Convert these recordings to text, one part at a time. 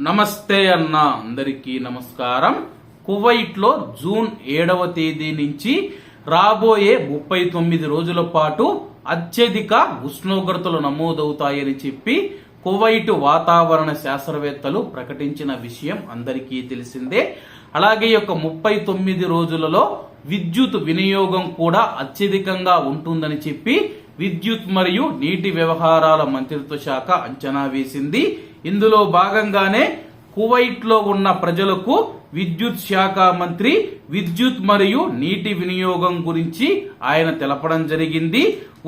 నమస్తే అన్న అందరికీ నమస్కారం. కువైట్లో జూన్ 7వ తేదీ నుంచి రాబోయే 39 రోజుల పాటు అత్యధిక ఉష్ణోగ్రతలు నమోదవుతాయని చెప్పి కువైట్ వాతావరణ శాస్త్రవేత్తలు ప్రకటించిన విషయం అందరికీ తెలిసిందే. అలాగే యొక్క 39 రోజులలో విద్యుత్ వినియోగం కూడా అత్యధికంగా ఉంటుందని చెప్పి విద్యుత్ మరియు నీటి వ్యవహారాల మంత్రిత్వ శాఖ అంచనా వేసింది. ఇందులో భాగంగానే కువైట్ లో ఉన్న ప్రజలకు విద్యుత్ శాఖ మంత్రి విద్యుత్ మరియు నీటి వినియోగం గురించి ఆయన తెలపడం జరిగింది.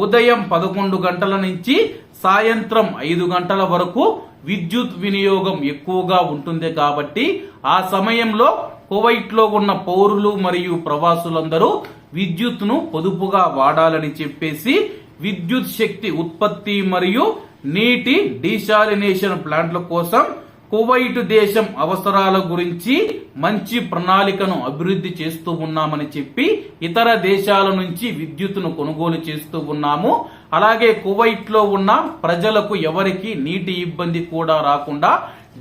ఉదయం 11 గంటల నుంచి సాయంత్రం 5 గంటల వరకు విద్యుత్ వినియోగం ఎక్కువగా ఉంటుంది కాబట్టి ఆ సమయంలో కువైట్ లో ఉన్న పౌరులు మరియు ప్రవాసులందరూ విద్యుత్ ను పొదుపుగా వాడాలని చెప్పేసి విద్యుత్ శక్తి ఉత్పత్తి మరియు నీటి డీశాలినేషన్ ప్లాంట్ల కోసం కువైట్ దేశం అవసరాల గురించి మంచి ప్రణాళికను అభివృద్ధి చేస్తూ ఉన్నామని చెప్పి ఇతర దేశాల నుంచి విద్యుత్తును కొనుగోలు చేస్తూ ఉన్నాము. అలాగే కువైట్ లో ఉన్న ప్రజలకు ఎవరికి నీటి ఇబ్బంది కూడా రాకుండా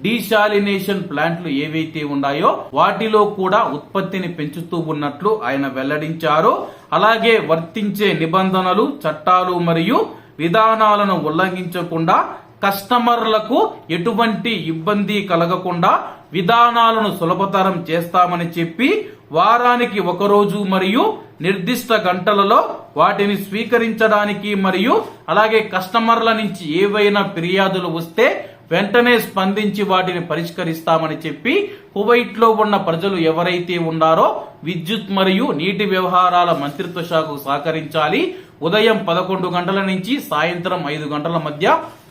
డీశాలినేషన్ ప్లాంట్లు ఏవైతే ఉన్నాయో వాటిలో కూడా ఉత్పత్తిని పెంచుతూ ఉన్నట్లు ఆయన వెల్లడించారు. అలాగే వర్తించే నిబంధనలు, చట్టాలు మరియు విధానాలను ఉల్లంఘించకుండా కస్టమర్లకు ఎటువంటి ఇబ్బంది కలగకుండా విధానాలను సులభతరం చేస్తామని చెప్పి వారానికి 1 రోజు మరియు నిర్దిష్ట గంటలలో వాటిని స్వీకరించడానికి మరియు అలాగే కస్టమర్ల నుంచి ఏవైనా ఫిర్యాదులు వస్తే వెంటనే స్పందించి వాటిని పరిష్కరిస్తామని చెప్పి కువైట్ లో ఉన్న ప్రజలు ఎవరైతే ఉన్నారో విద్యుత్ మరియు నీటి వ్యవహారాల మంత్రిత్వ శాఖకు సహకరించాలి. ఉదయం 11 గంటల నుంచి సాయంత్రం 5 గంటల మధ్య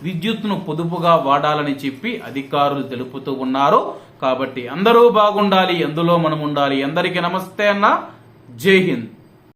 విద్యుత్ ను పొదుపుగా వాడాలని చెప్పి అధికారులు తెలుపుతూ ఉన్నారు. కాబట్టి అందరూ బాగుండాలి, అందులో మనం ఉండాలి. అందరికీ నమస్తే అన్న, జై హింద్.